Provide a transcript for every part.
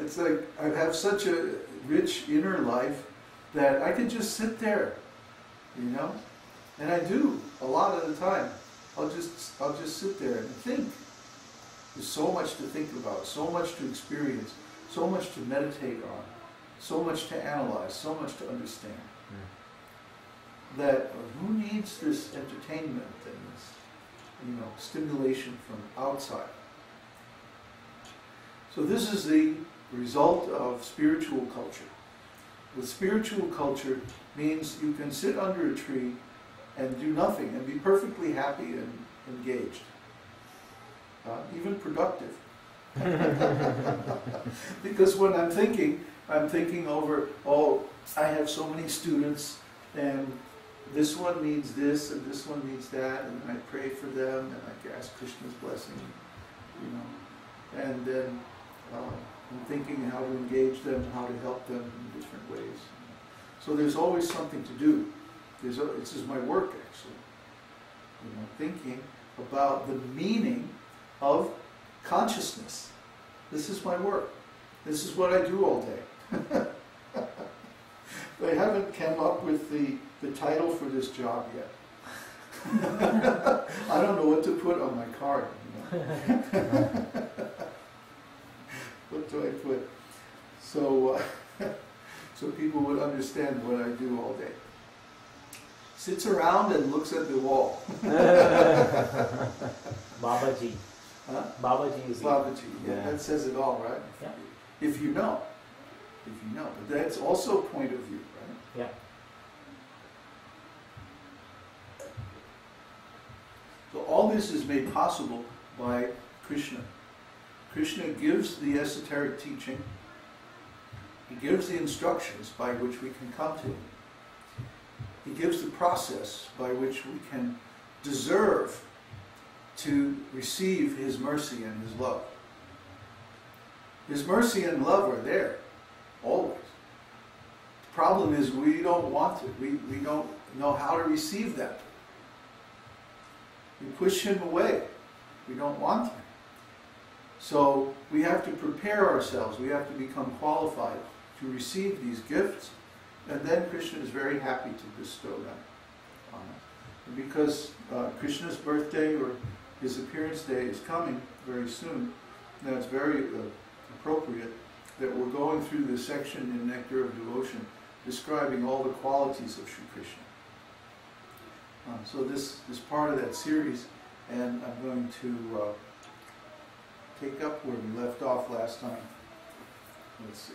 It's like I have such a rich inner life that I can just sit there, you know, and I do a lot of the time. I'll just sit there and think. There's so much to think about, so much to experience, so much to meditate on, so much to analyze, so much to understand. That who needs this entertainment and this, you know, stimulation from outside? So this is the result of spiritual culture. With spiritual culture means you can sit under a tree and do nothing and be perfectly happy and engaged, even productive. Because when I'm thinking over, oh, I have so many students, and this one needs this, and this one needs that, and I pray for them, and I ask Krishna's blessing, you know, and then I'm thinking how to engage them, how to help them in different ways. So there's always something to do. This is my work, actually. You know, thinking about the meaning of consciousness. This is my work. This is what I do all day. I haven't come up with the title for this job yet. I don't know what to put on my card. You know? What do I put? So, so people would understand what I do all day. Sits around and looks at the wall. Babaji. Huh? Babaji is Babaji. Yeah, that says it all, right? Yeah. If you know. If you know. But that's also a point of view, right? Yeah. So all this is made possible by Kṛṣṇa. Kṛṣṇa gives the esoteric teaching. He gives the instructions by which we can come to him. He gives the process by which we can deserve to receive his mercy and his love. His mercy and love are there, always. The problem is we don't want it. We don't know how to receive that. We push him away. We don't want him. So we have to prepare ourselves. We have to become qualified to receive these gifts. And then Kṛṣṇa is very happy to bestow them on us. And because Krishna's birthday or his appearance day is coming very soon, now it's very appropriate that we're going through this section in Nectar of Devotion describing all the qualities of Sri Krishna. So this is part of that series, and I'm going to take up where we left off last time. Let's see.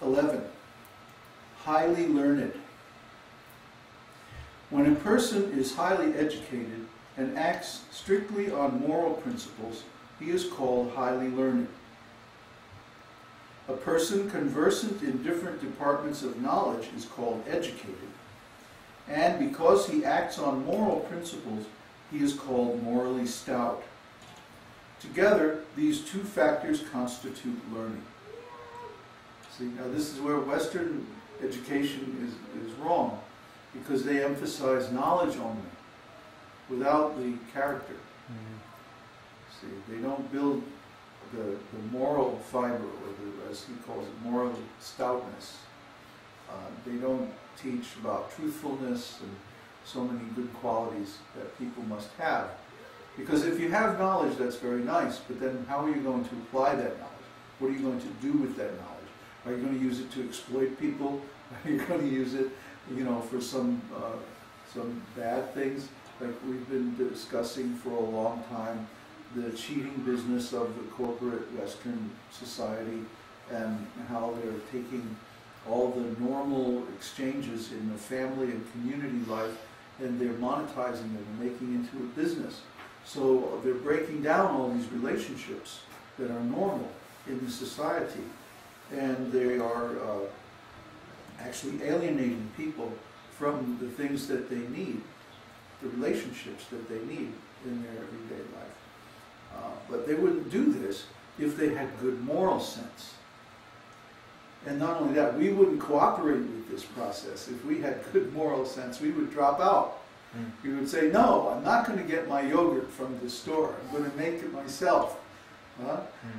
11. Highly learned. When a person is highly educated and acts strictly on moral principles, he is called highly learned. A person conversant in different departments of knowledge is called educated, and because he acts on moral principles, he is called morally stout. Together, these two factors constitute learning. See, now this is where Western education is wrong, because they emphasize knowledge only, without the character. See, they don't build the moral fiber, or as he calls it, moral stoutness. They don't teach about truthfulness and so many good qualities that people must have. Because if you have knowledge, that's very nice, but then how are you going to apply that knowledge? What are you going to do with that knowledge? Are you going to use it to exploit people? Are you going to use it, you know, for some bad things? Like we've been discussing for a long time, the cheating business of the corporate Western society and how they're taking all the normal exchanges in the family and community life and they're monetizing them and making it into a business. So they're breaking down all these relationships that are normal in the society, and they are actually alienating people from the things that they need, the relationships that they need in their everyday life. But they wouldn't do this if they had good moral sense. And not only that, we wouldn't cooperate with this process. If we had good moral sense, we would drop out. You would say, no, I'm not going to get my yogurt from the store. I'm going to make it myself.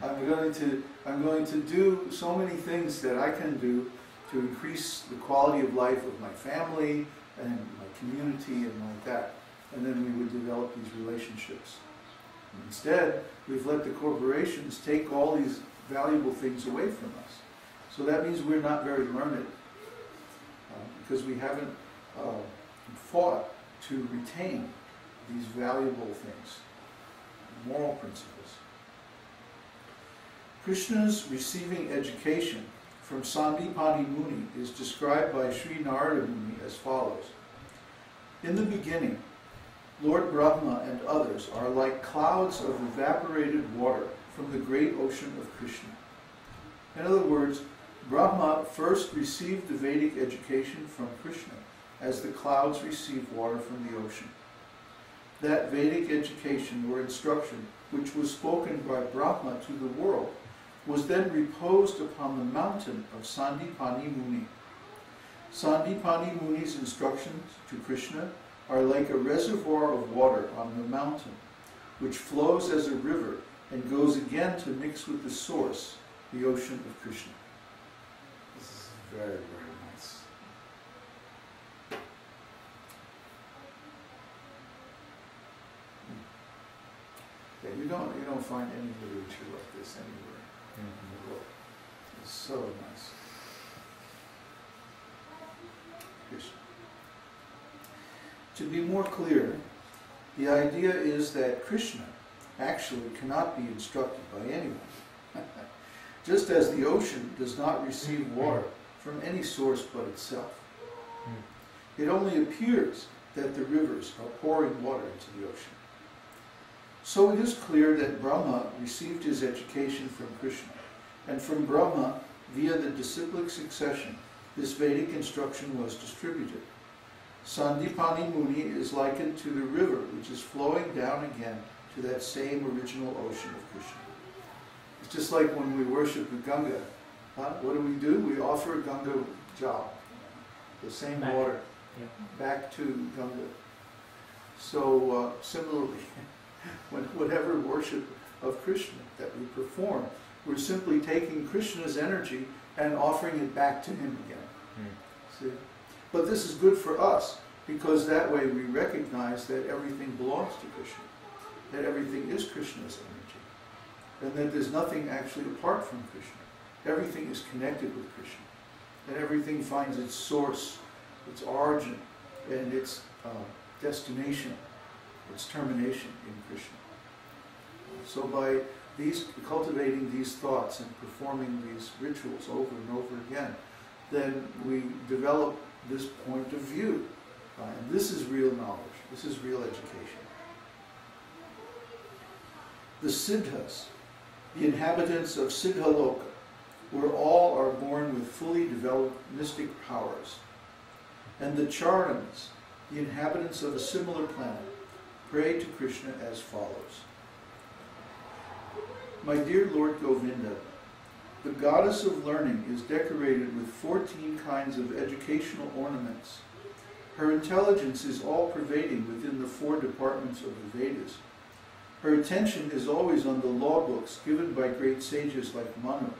I'm going to do so many things that I can do to increase the quality of life of my family and my community and like that. And then we would develop these relationships. And instead, we've let the corporations take all these valuable things away from us. So that means we're not very learned because we haven't fought to retain these valuable things, moral principles. Krishna's receiving education from Sandipani Muni is described by Sri Narada Muni as follows. In the beginning, Lord Brahma and others are like clouds of evaporated water from the great ocean of Krishna. In other words, Brahma first received the Vedic education from Krishna as the clouds receive water from the ocean. That Vedic education or instruction, which was spoken by Brahma to the world, was then reposed upon the mountain of Sandipani Muni. Sandipani Muni's instructions to Krishna are like a reservoir of water on the mountain, which flows as a river and goes again to mix with the source, the ocean of Krishna. This is very, very nice. Yeah, you don't find any literature like this anywhere in the world. It's so nice. Krishna. To be more clear, the idea is that Krishna actually cannot be instructed by anyone. Just as the ocean does not receive water from any source but itself. It only appears that the rivers are pouring water into the ocean. So it is clear that Brahma received his education from Krishna, and from Brahma, via the disciplic succession, this Vedic instruction was distributed. Sandipani Muni is likened to the river which is flowing down again to that same original ocean of Krishna. It's just like when we worship the Ganga. What do? We offer Ganga Jal, the same water, back to Ganga. So similarly, whatever worship of Krishna that we perform, we're simply taking Krishna's energy and offering it back to him again. See? But this is good for us, because that way we recognize that everything belongs to Krishna, that everything is Krishna's energy, and that there's nothing actually apart from Krishna. Everything is connected with Krishna, and everything finds its source, its origin, and its destination, its termination in Krishna. So by cultivating these thoughts and performing these rituals over and over again, then we develop this point of view. And this is real knowledge. This is real education. The Siddhas, the inhabitants of Siddhaloka, where all are born with fully developed mystic powers. And the Charanas, the inhabitants of a similar planet, pray to Krishna as follows. My dear Lord Govinda, the goddess of learning is decorated with 14 kinds of educational ornaments. Her intelligence is all-pervading within the 4 departments of the Vedas. Her attention is always on the law books given by great sages like Manu.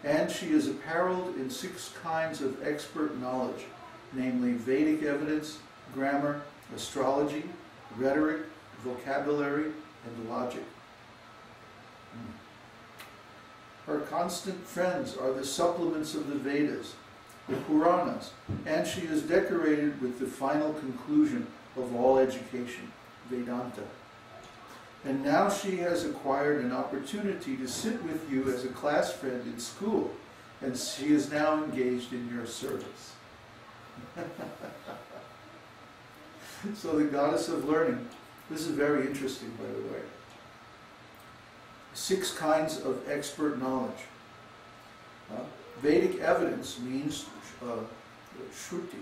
And she is apparelled in 6 kinds of expert knowledge, namely Vedic evidence, grammar, astrology, rhetoric, vocabulary, and logic. Her constant friends are the supplements of the Vedas, the Puranas, and she is decorated with the final conclusion of all education, Vedanta. And now she has acquired an opportunity to sit with you as a class friend in school, and she is now engaged in your service. So the goddess of learning, this is very interesting, by the way. 6 kinds of expert knowledge. Vedic evidence means Shruti.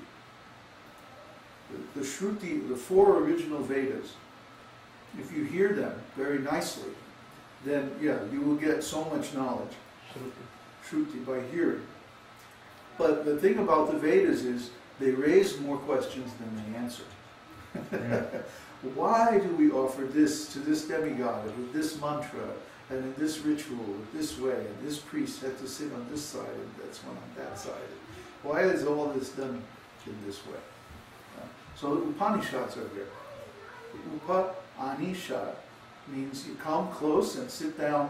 The Shruti, the 4 original Vedas, if you hear them very nicely, then you will get so much knowledge. Shruti, by hearing. But the thing about the Vedas is they raise more questions than they answer. Why do we offer this to this demigod with this mantra and in this ritual, this way, and this priest had to sit on this side and that's one on that side? Why is all this done in this way? So the Upanishads are there. Upa-anisha means you come close and sit down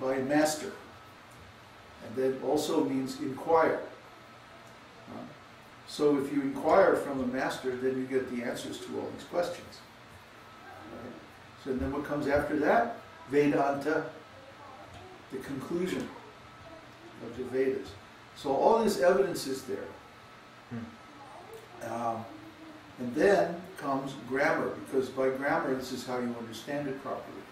by a master. And that also means inquire. So if you inquire from a master, then you get the answers to all these questions. Right? So then what comes after that? Vedanta, the conclusion of the Vedas. So all this evidence is there. And then comes grammar, because by grammar this is how you understand it properly.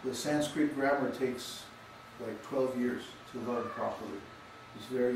The Sanskrit grammar takes like 12 years to learn properly. It's very